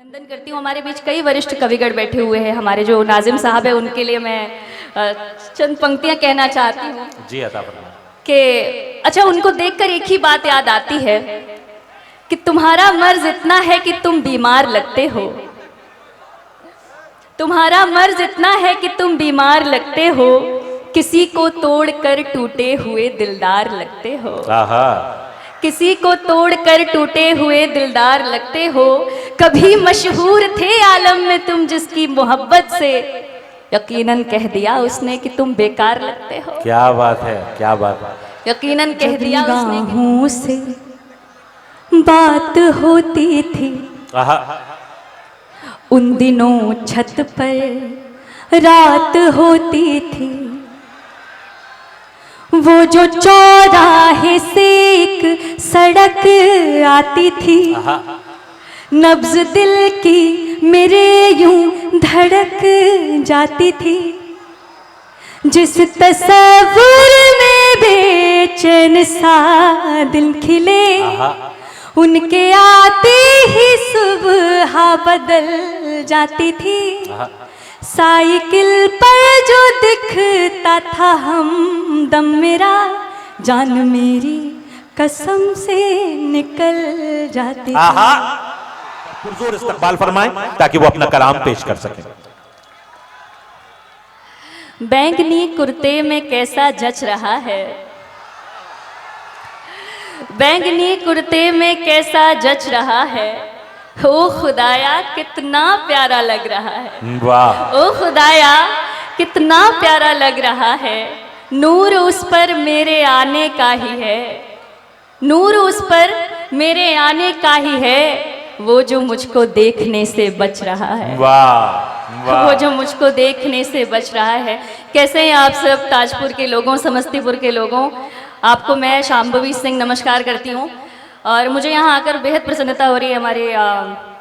अभिनंदन करती हूँ। हमारे बीच कई वरिष्ठ कविगण बैठे हुए हैं। हमारे जो नाजिम साहब है उनके लिए मैं चंद पंक्तियां कहना चाहती हूँ जी अता फरमाएं। कि अच्छा, उनको देखकर एक ही बात याद आती है कि तुम्हारा मर्ज इतना है कि तुम बीमार लगते हो। तुम्हारा मर्ज इतना है कि तुम बीमार लगते हो, किसी को तोड़कर टूटे हुए दिलदार लगते हो। आहा, किसी को तोड़कर टूटे हुए दिलदार लगते हो। कभी मशहूर थे आलम में तुम, जिसकी मोहब्बत से यकीनन कह दिया उसने कि तुम बेकार लगते हो। क्या बात है, क्या बात है। यकीनन कह दिया उसने कि निगाहों से बात होती थी आहा, उन दिनों छत पर रात होती थी। वो जो चौराहे से एक सड़क आती थी, आहा, नब्ज दिल की मेरे यूं धड़क जाती थी। जिस तस्वुर में बेचैन सा दिल खिले, आहा, उनके आते ही सुबह बदल जाती थी। आहा। साइकिल पर जो दिखता था हमदम मेरा, जान मेरी कसम से निकल जाती थी। आहा, पुरजोर इस्तकबाल फरमाएं ताकि वो अपना कलाम पेश कर सकें। बैंगनी कुर्ते में कैसा जच रहा है। बैंगनी कुर्ते में कैसा जच रहा है। ओ खुदाया कितना प्यारा लग रहा है। वाह, ओ खुदाया कितना प्यारा लग रहा है। नूर उस पर मेरे आने का ही है। नूर उस पर मेरे आने का ही है। वो जो मुझको देखने से बच रहा है। वाह, वाह। वो जो मुझको देखने से बच रहा है। कैसे हैं आप सब ताजपुर के लोगों, समस्तीपुर के लोगों। आपको मैं शांभवी सिंह नमस्कार करती हूँ और मुझे यहाँ आकर बेहद प्रसन्नता हो रही है।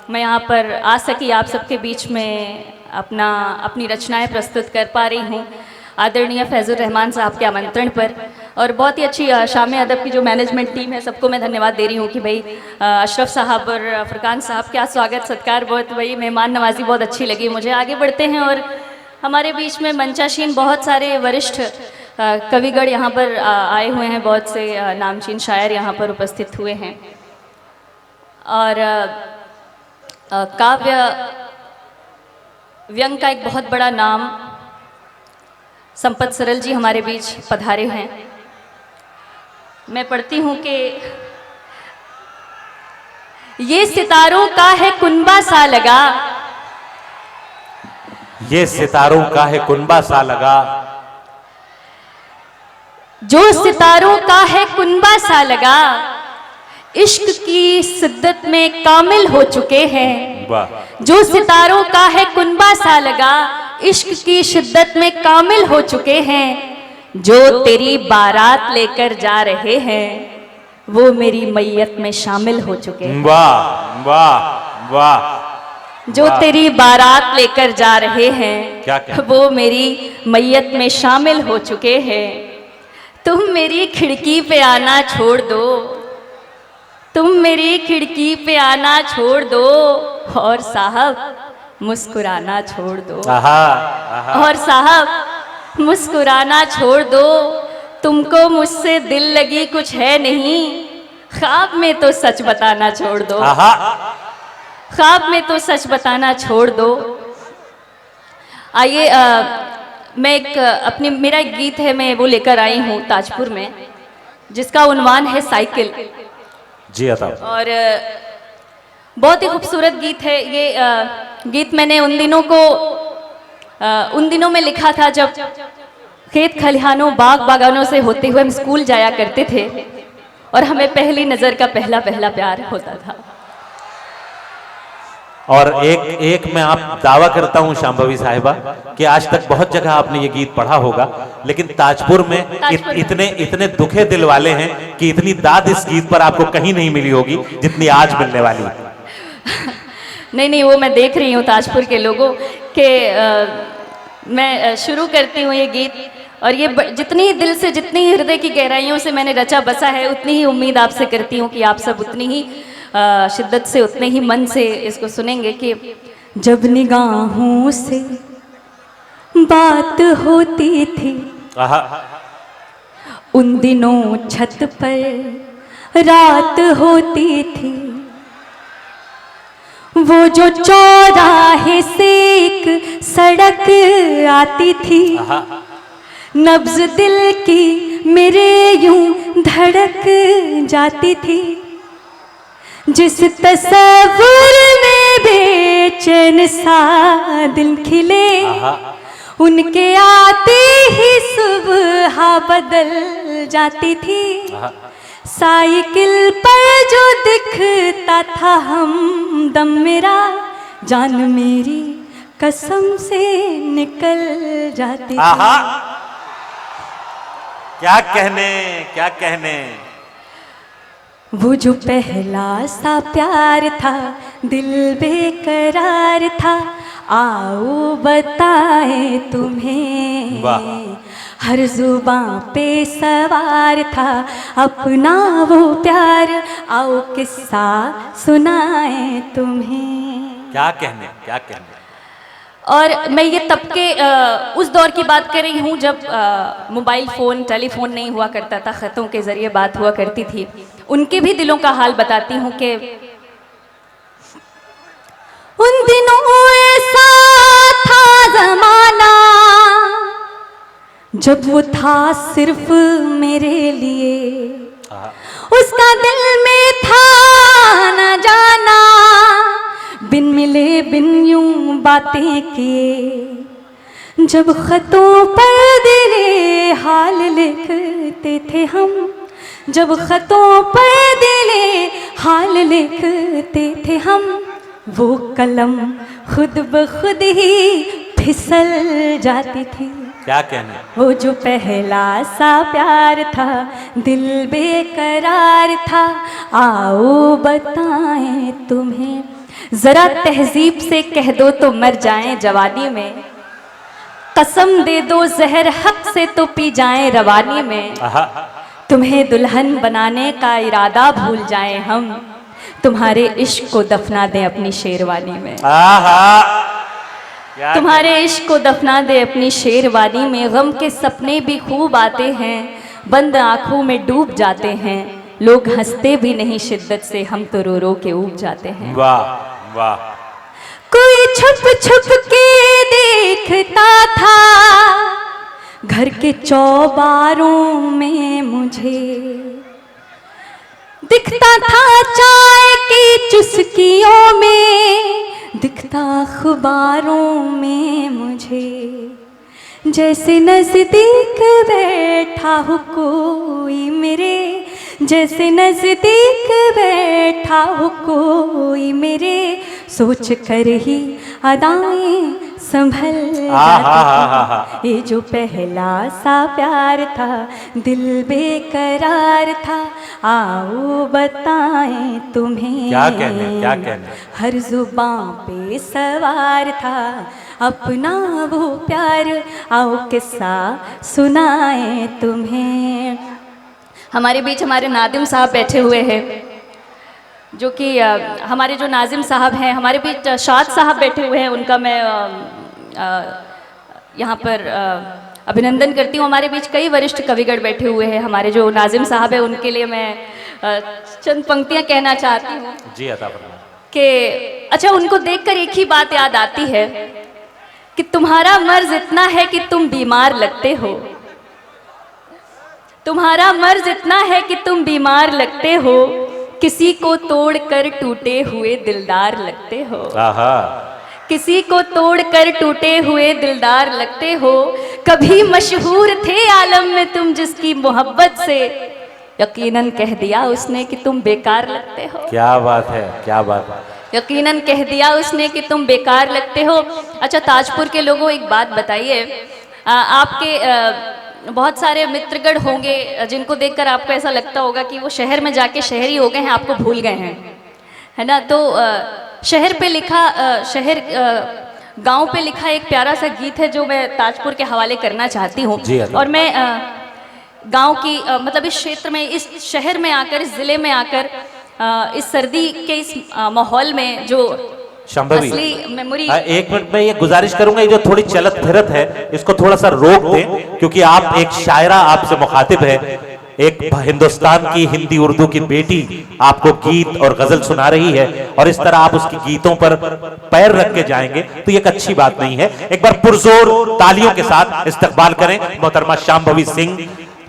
मैं यहाँ पर आ सकी आप सबके बीच में अपनी रचनाएं प्रस्तुत कर पा रही हूँ आदरणीय फैजुर रहमान साहब के आमंत्रण पर। और बहुत ही अच्छी शाम अदब की जो मैनेजमेंट टीम है, सबको मैं धन्यवाद दे रही हूँ कि भाई अशरफ साहब और फरकान साहब, क्या स्वागत सत्कार, बहुत भाई मेहमान नवाजी बहुत अच्छी लगी मुझे। आगे बढ़ते हैं और हमारे बीच में मंचाशीन बहुत सारे वरिष्ठ कविगण यहाँ पर आए हुए हैं। बहुत से नामचीन शायर यहाँ पर उपस्थित हुए हैं और काव्य व्यंग का एक बहुत बड़ा नाम संपत सरल जी हमारे बीच पधारे हैं। मैं पढ़ती हूँ कि ये सितारों का है कुनबा सा लगा। ये सितारों का है कुनबा सा लगा। जो सितारों का है कुनबा सा लगा, इश्क की शिद्दत में कामिल हो चुके हैं। वाह, जो सितारों का है कुनबा सा लगा, इश्क की शिद्दत में कामिल हो चुके हैं। जो तेरी बारात लेकर जा रहे हैं, वो मेरी मैयत में शामिल हो चुके हैं। वाह, वाह, वाह। जो तेरी बारात लेकर जा रहे क्या हैं, क्या? वो मेरी मैयत में शामिल हो चुके हैं। तुम मेरी खिड़की पे आना छोड़ दो। तुम मेरी खिड़की पे आना छोड़ दो और साहब मुस्कुराना छोड़ दो। आहा, आहा। और साहब मुस्कुराना छोड़ दो। तुमको मुझसे दिल लगी कुछ है नहीं, ख्वाब में तो सच बताना छोड़ दो। आहा, ख्वाब में तो सच बताना छोड़ दो। आइए मैं मेरा एक गीत है, मैं वो लेकर आई हूँ ताजपुर में, जिसका उन्वान है साइकिल। जी अता। और बहुत ही खूबसूरत गीत है ये। गीत मैंने उन दिनों में लिखा था जब खेत खलिहानों बागानों से होते हुए हम स्कूल जाया करते थे और हमें पहली नज़र का पहला प्यार होता था। और एक मैं आप दावा करता हूं शांभवी साहिबा कि आज तक बहुत जगह आपने ये गीत पढ़ा होगा, लेकिन ताजपुर में इतने दुखे दिल वाले हैं कि इतनी दाद इस गीत पर आपको कहीं नहीं मिली होगी जितनी आज मिलने वाली है। नहीं, वो मैं देख रही हूँ ताजपुर के लोगों के। मैं शुरू करती हूँ ये गीत और ये जितनी दिल से, जितनी हृदय की गहराइयों से मैंने रचा बसा है, उतनी ही उम्मीद आपसे करती हूँ कि आप सब उतनी ही शिद्दत से उतने ही मन से इसको सुनेंगे कि जब निगाहों से बात होती थी आहा, उन दिनों छत पर रात होती थी, वो जो चौराहे से एक सड़क आती थी, आहा, नब्ज दिल की मेरे यूं धड़क जाती थी, जिस तस्वीर में बेचैन सा दिल खिले, आहा, उनके आते ही सुबह बदल जाती थी। आहा। साइकिल पर जो दिखता था हमदम मेरा, जान मेरी कसम से निकल जाती थी। आहा, क्या कहने, क्या कहने। वो जो पहला सा प्यार था, दिल बेकरार था, आओ बताए तुम्हें। वाह। हर जुबां पे सवार था अपना वो प्यार, आओ किस्सा सुनाए तुम्हें। क्या कहने, क्या कहने। और मैं ये तब के उस दौर की बात कर रही हूँ जब मोबाइल फ़ोन, टेलीफोन नहीं हुआ करता था, ख़तों के ज़रिए बात हुआ करती थी। उनके भी दिलों का हाल बताती हूँ कि उन दिनों ऐसा था ज़माना, जब वो था सिर्फ मेरे लिए, आहा, उसका दिल में था न जाना, बिन मिले बिन यूं बातें किए, जब खतों पर दिले हाल लिखते थे हम, जब खतों पर दिले हाल लिखते थे हम, वो कलम खुद ब खुद ही फिसल जाती थी। क्या कहने। वो जो पहला सा प्यार था, दिल बेकरार था, आओ बताएं तुम्हें। जरा तहजीब से कह दो तो मर जाएं जवानी में, कसम दे दो जहर हक से तो पी जाएं रवानी में, आहा, तुम्हें दुल्हन बनाने का इरादा भूल जाएं हम, तुम्हारे इश्क को दफना दें अपनी शेरवानी में। आहा, क्या तुम्हारे इश्क को दफना दे अपनी शेरवानी में, गम के सपने भी खूब आते हैं, बंद आंखों में डूब जाते हैं, लोग हंसते भी नहीं शिद्दत से, हम तो रो रो के ऊब जाते हैं। वाह, वाह। कोई छुप छुप के देखता था घर के चौबारों में मुझे, दिखता था चाय की चुस्कियों में, दिखता अखबारों में मुझे, जैसे नजदीक बैठा हो कोई मेरे, जैसे नजदीक बैठा हो कोई मेरे, सोच कर ही अदाएं संभल जाती थी। ये जो पहला सा प्यार था, दिल बेकरार था, आओ बताएं तुम्हें। क्या कहने, क्या कहने। हर जुबां पे सवार था अपना वो प्यार, आओ किस्सा सुनाए तुम्हें। हमारे बीच हमारे नादिम साहब बैठे हुए हैं, जो कि हमारे जो नाजिम साहब हैं, हमारे बीच शाद साहब बैठे हुए हैं, उनका मैं यहाँ पर अभिनंदन करती हूँ। हमारे बीच कई वरिष्ठ कविगण बैठे हुए हैं, हमारे जो नाजिम साहब हैं उनके लिए मैं चंद पंक्तियाँ कहना चाहती हूँ जी अता फरमाएं। कि अच्छा, उनको देखकर एक ही बात याद आती है कि तुम्हारा मर्ज इतना है कि तुम बीमार लगते हो, तुम्हारा मर्ज इतना है कि तुम बीमार लगते हो, किसी को तोड़कर टूटे हुए दिलदार लगते हो, आहा, किसी को तोड़कर टूटे हुए दिलदार लगते हो, कभी मशहूर थे आलम में तुम जिसकी मोहब्बत से, यकीनन कह दिया उसने कि तुम बेकार लगते हो। क्या बात है, क्या बात है। यकीनन कह दिया उसने कि तुम बेकार लगते हो। अच्छा, ताजपुर के लोगों एक बात बताइए, आपके बहुत सारे मित्रगण होंगे जिनको देखकर आपको ऐसा लगता होगा कि वो शहर में जाके शहरी हो गए हैं, आपको भूल गए हैं, है ना। तो शहर पे लिखा गांव पे लिखा एक प्यारा सा गीत है जो मैं ताजपुर के हवाले करना चाहती हूँ। और मैं गांव की मतलब इस क्षेत्र में, इस शहर में आकर, इस ज़िले में आकर इस सर्दी के इस माहौल में जो शांभवी, असली मेमोरी। एक मिनट में ये गुजारिश करूंगा, ये जो थोड़ी चलत फिरत है इसको थोड़ा सा रोक दें, क्योंकि आप एक शायरा, आपसे मुखातिब है, एक हिंदुस्तान की हिंदी उर्दू की बेटी आपको गीत और गजल सुना रही है, और इस तरह आप उसकी गीतों पर पैर रख के जाएंगे तो ये एक अच्छी बात नहीं है। एक बार पुरजोर तालियों के साथ इस्तकबाल करें मोहतरमा शांभवी सिंह,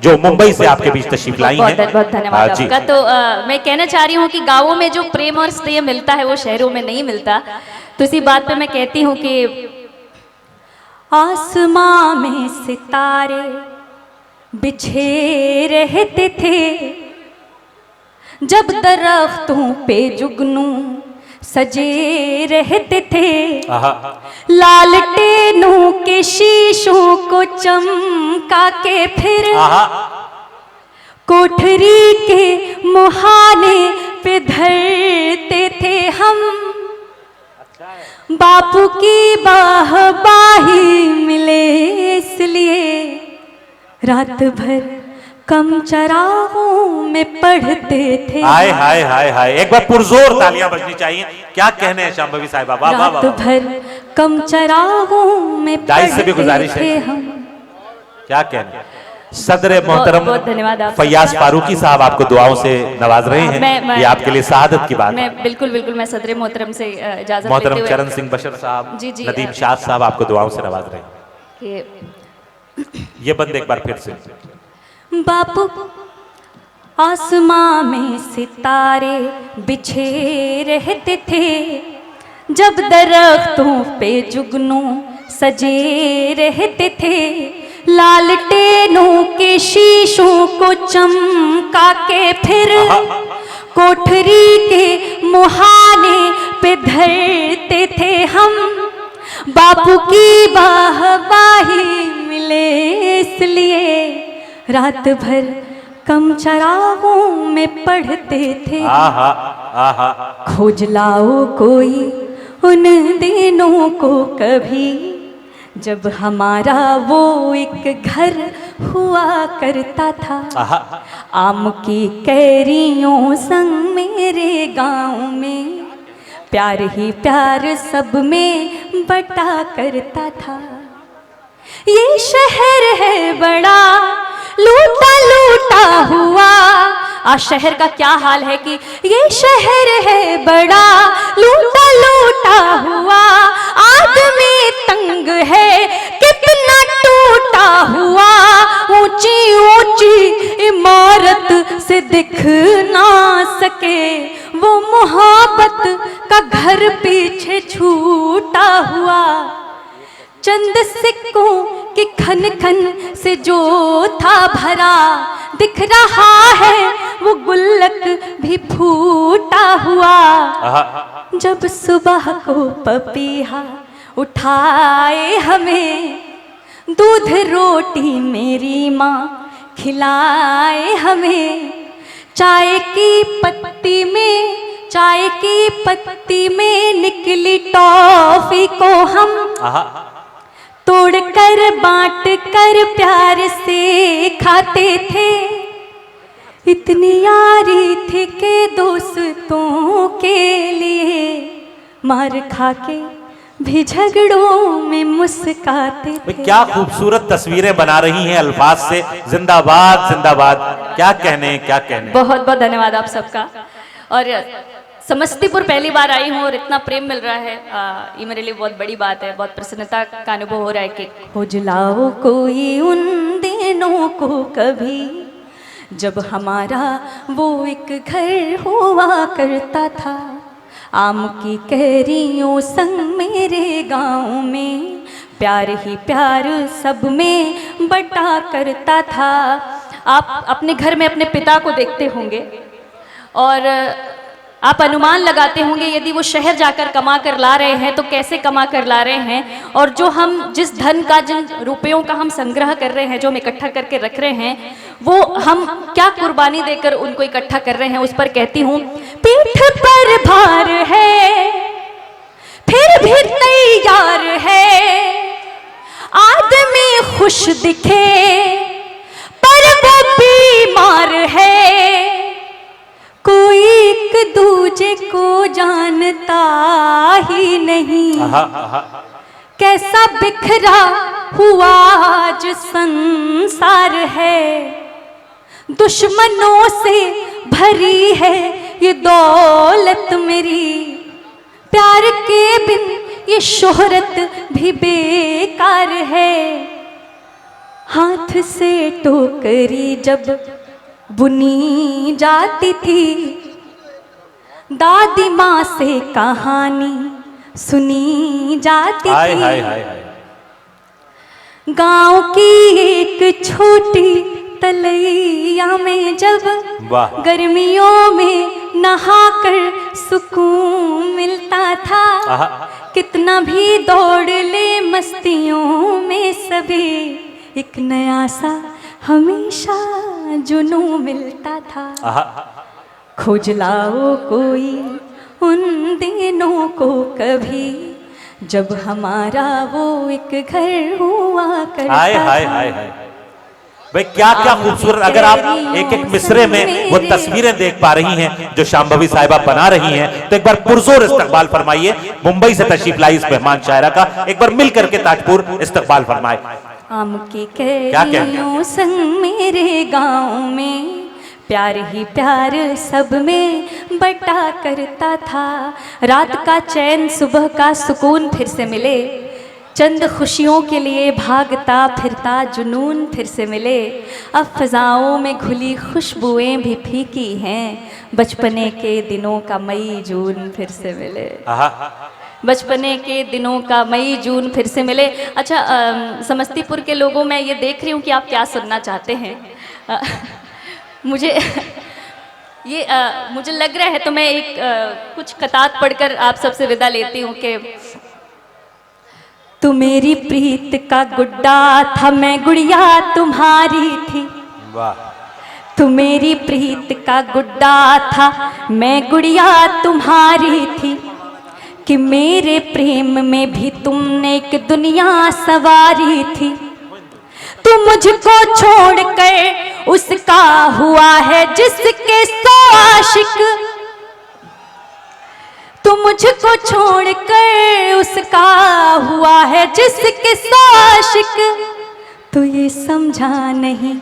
जो मुंबई से आपके बीच तशरीफ लाई हैं। बहुत बहुत धन्यवाद आपका। तो मैं कहना चाह रही हूँ कि गाँवों में जो प्रेम और स्नेह मिलता है वो शहरों में नहीं मिलता। तो इसी बात पे मैं कहती हूँ कि आसमां में सितारे बिछे रहते थे, जब दरख्तों पे जुगनू सजे रहते थे, लालटेनों के शीशों को चमका के फिर कोठरी के मुहाने पे धरते थे हम, बापू की बाही मिले इसलिए रात भर कम चराहों में पढ़ते थे। हाय हाय हाय हाय, एक बार पुरजोर तालियां बजनी चाहिए। क्या कहने हैं शांभवी साहिबा, वाह वाह वाह। रात भर कम चराहों में दाई से भी गुजारिश पढ़ते है, थे हम। क्या कहने। सदर मोहतरम बहुत धन्यवाद आप फैयाज फारूकी साहब आपको दुआओं से नवाज रहे हैं, ये आपके लिए शहादत की बात है। मैं बिल्कुल बिल्कुल मैं सदर मोहतरम से इजाजत मोहतरम लेते हुए चरण सिंह बशर साहब, जी, जी, नदीम शाह साहब आपको दुआओं से नवाज रहे हैं। कि ये बंद एक बार फिर से। बापू आसमां में सितारे बिछे रहते थे, जब दरख्तों पे जुगनू सजे रहते थे, लालटेनों के शीशों को चमका के फिर कोठरी के मुहाने पे धरते थे हम, बापू की वाहवाही मिले इसलिए रात भर कम चराहों में पढ़ते थे। आहा आहा, खोज लाओ कोई उन दिनों को कभी, जब हमारा वो एक घर हुआ करता था, आम की कैरियों संग मेरे गांव में, प्यार ही प्यार सब में बटा करता था। ये शहर है बड़ा लूटा लूटा हुआ, आज शहर का क्या हाल है कि ये शहर है बड़ा लूटा लूटा हुआ, आदमी तंग है कितना टूटा हुआ, ऊंची ऊंची इमारत से दिख ना सके वो मोहब्बत का घर पीछे छूटा हुआ, चंद सिक्कों के खन खन से जो था भरा, दिख रहा है वो गुल्लक भी फूटा हुआ, जब सुबह को पपीहा उठाए हमें, दूध रोटी मेरी माँ खिलाए हमें, चाय की पत्ती में निकली टॉफी को हम तोड़ कर बांट कर प्यार से खाते थे, इतनी यारी थी के दोस्तों के लिए मार खा के भी झगड़ों में मुस्काते थे। क्या खूबसूरत तस्वीरें बना रही हैं अल्फाज से, जिंदाबाद जिंदाबाद। क्या कहने क्या कहने। बहुत बहुत धन्यवाद आप सबका। और समस्तीपुर पहली बार आई हूँ और इतना प्रेम मिल रहा है, ये मेरे लिए बहुत बड़ी बात है, बहुत प्रसन्नता का अनुभव हो रहा है कि खोज लाओ कोई उन दिनों को कभी, जब हमारा वो एक घर हुआ करता था, आम की कैरियों संग मेरे गांव में, प्यार ही प्यार सब में बटा करता था। आप अपने घर में अपने पिता को देखते होंगे और आप अनुमान लगाते होंगे यदि वो शहर जाकर कमा कर ला रहे हैं तो कैसे कमा कर ला रहे हैं, और जो हम जिस धन का, जिन रुपयों का हम संग्रह कर रहे हैं, जो हम इकट्ठा करके रख रहे हैं, वो हम क्या कुर्बानी देकर उनको इकट्ठा कर रहे हैं। उस पर कहती हूँ, पीठ पर भार है फिर भी तैयार है, आदमी खुश दिखे पर वो बीमार है, कोई एक दूजे को जानता ही नहीं। कैसा बिखरा हुआ आज संसार है, दुश्मनों से भरी है ये दौलत मेरी। प्यार के बिन ये शोहरत भी बेकार है। हाथ से टोकरी जब बुनी जाती थी, दादी माँ से कहानी सुनी जाती थी। गांव की एक छोटी तलैया में जब गर्मियों में नहाकर सुकून मिलता था। कितना भी दौड़ ले मस्तियों में सभी, एक नया सा हमेशा जुनून मिलता था। खोज लाओ कोई उन दिनों को कभी, जब हमारा वो एक घर हुआ करता था। भाई क्या क्या खूबसूरत, अगर आप एक एक मिसरे में वो तस्वीरें देख पा रही हैं जो शांभवी साहिबा बना रही हैं, तो एक बार पुरजोर इस्तकबाल फरमाइए। मुंबई से तशरीफ लाई इस मेहमान शायरा का एक बार मिल करके ताजपुर इस्तकबाल फरमाए। आम की कैरियों संग मेरे गांव में प्यार ही प्यार सब में बटा करता था। रात का चैन सुबह का सुकून फिर से मिले, चंद खुशियों के लिए भागता फिरता जुनून फिर से मिले। अब फिजाओं में घुली खुशबुएं भी फीकी हैं, बचपने के दिनों का मई जून फिर से मिले। बचपने के दिनों का मई जून फिर से मिले। अच्छा, समस्तीपुर के लोगों में ये देख रही हूँ कि आप क्या सुनना चाहते हैं। मुझे ये मुझे लग रहा है, तो मैं एक कुछ कतात पढ़कर आप सबसे विदा लेती हूँ कि तू मेरी प्रीत का गुड्डा था, मैं गुड़िया तुम्हारी थी। तू मेरी प्रीत का गुड्डा था, मैं गुड़िया तुम्हारी थी। कि मेरे प्रेम में भी तुमने एक दुनिया सवारी थी। तू मुझको छोड़कर उसका हुआ है जिसके सौ आशिक। तू मुझको छोड़कर उसका हुआ है जिसके सौ आशिक। तू ये समझा नहीं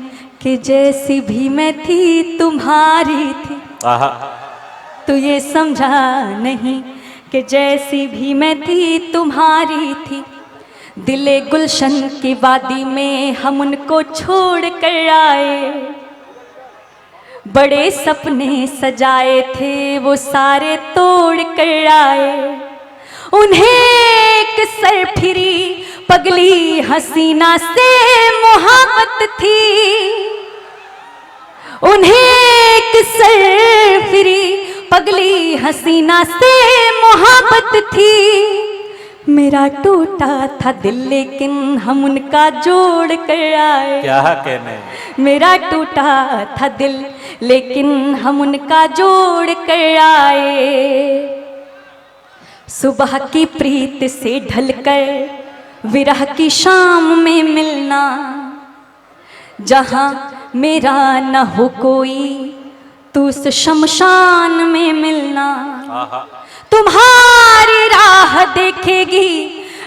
कि जैसी भी मैं थी तुम्हारी थी। तू ये समझा नहीं कि जैसी भी मैं थी तुम्हारी थी। दिले गुलशन की वादी में हम उनको छोड़ कर आए। बड़े सपने सजाए थे वो सारे तोड़ कर आए। उन्हें एक सरफिरी पगली हसीना से मोहब्बत थी। उन्हें एक सरफिरी पगली हसीना से मोहब्बत थी। मेरा टूटा था दिल लेकिन हम उनका जोड़ कर आए। क्या कहने, मेरा टूटा था दिल लेकिन हम उनका जोड़ कर आए। सुबह की प्रीत से ढलकर विरह की शाम में मिलना। जहां मेरा न हो कोई तू उस शमशान में मिलना। तुम्हारी राह देखेगी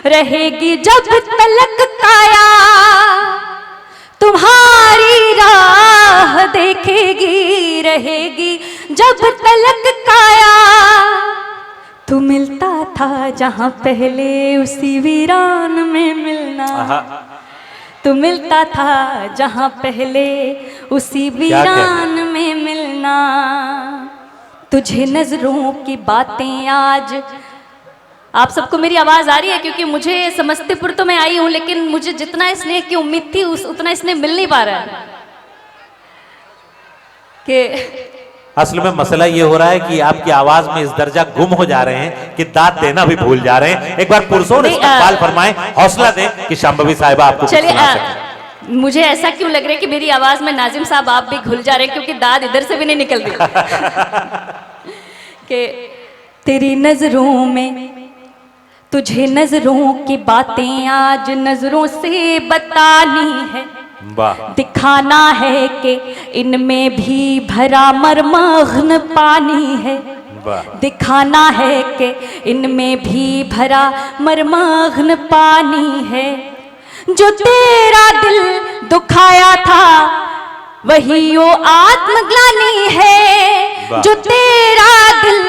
रहेगी जब तलक काया। तुम्हारी राह देखेगी रहेगी जब तलक काया। तू मिलता था जहां पहले उसी वीरान में मिलना। तू मिलता था जहां पहले उसी वीरान में मिलना। तुझे नजरों की बातें आज। आप सबको मेरी आवाज़ आ रही है? क्योंकि मुझे समस्तीपुर तो मैं आई हूँ, लेकिन मुझे जितना स्नेह की उम्मीद थी उतना स्नेह मिल नहीं पा रहा है। कि असल में मसला ये हो रहा है कि आपकी आवाज में इस दर्जा गुम हो जा रहे हैं कि दाद देना भी भूल जा रहे हैं। एक बार पुरजोर इस्तकबाल फरमाएं, हौसला दें कि शांभवी साहिबा आपको चलिए। मुझे ऐसा क्यों लग रहा है कि मेरी आवाज में नाजिम साहब आप भी घुल जा रहे हैं, क्योंकि दाद इधर से भी नहीं निकल रही। कि तेरी नजरों में तुझे नजरों की बातें आज नजरों से बतानी है। दिखाना है कि इनमें भी भरा मरमग्न पानी है। वाह। दिखाना है कि इनमें भी भरा मर्मग्न पानी है। जो तेरा दिल दुखाया था वही वो आत्मग्लानि है। वाह। जो तेरा दिल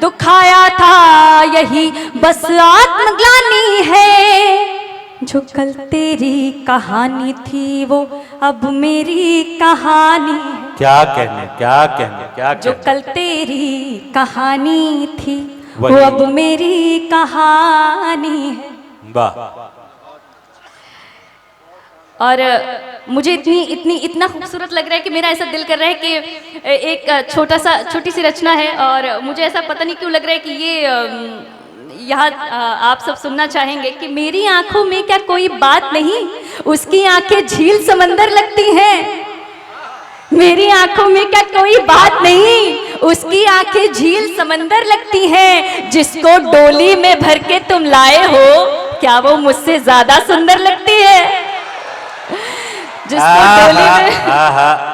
दुखाया था यही बस आत्मग्लानि है। जो कल तेरी कहानी थी वो अब मेरी कहानी है। क्या कहने, क्या कहने, क्या जो कहने। कल तेरी कहानी थी वो वही। अब मेरी कहानी है। वाह। और मुझे इतना खूबसूरत लग रहा है कि मेरा ऐसा दिल कर रहा है कि एक छोटी सी रचना है, और मुझे ऐसा पता नहीं क्यों लग रहा है कि ये यहाँ आप सब सुनना चाहेंगे कि मेरी आंखों में क्या कोई बात नहीं, उसकी आंखें झील समंदर लगती हैं। मेरी आंखों में क्या कोई बात नहीं, उसकी आंखें झील समंदर लगती हैं। जिसको डोली में भर के तुम लाए हो क्या वो मुझसे ज्यादा सुंदर लगती है? जिसको डोली में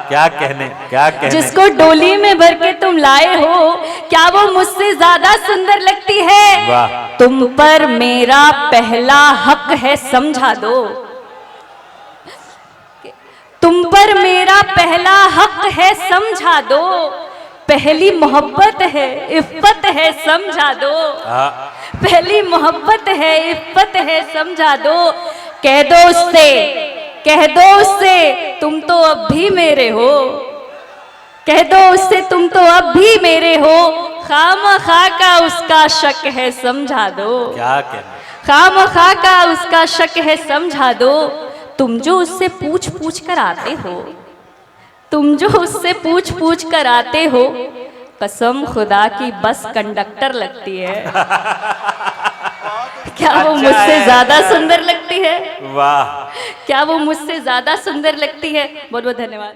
क्या कहने, क्या कहने। जिसको डोली में भर के तुम लाए हो क्या वो मुझसे ज्यादा सुंदर लगती है? वाह। तुम पर मेरा पहला हक है समझा दो। तुम पर मेरा पहला हक है समझा दो। पहली मोहब्बत है इफ्फत है समझा दो। पहली मोहब्बत है इफ्फत है समझा दो। कह दो उससे, कह दो उससे तुम तो अब भी मेरे हो। कह दो उससे तुम तो अब भी मेरे हो। खामखा का उसका शक है समझा दो। क्या कहने। खामखा का उसका शक है समझा दो। तुम जो उससे पूछ पूछ कर आते हो, तुम जो उससे पूछ पूछ कर आते हो, कसम खुदा की बस कंडक्टर लगती है। क्या वो अच्छा मुझसे है, ज्यादा अच्छा है। सुंदर लगती है? वाह। क्या वो मुझसे ज्यादा सुंदर लगती है? बहुत बहुत धन्यवाद।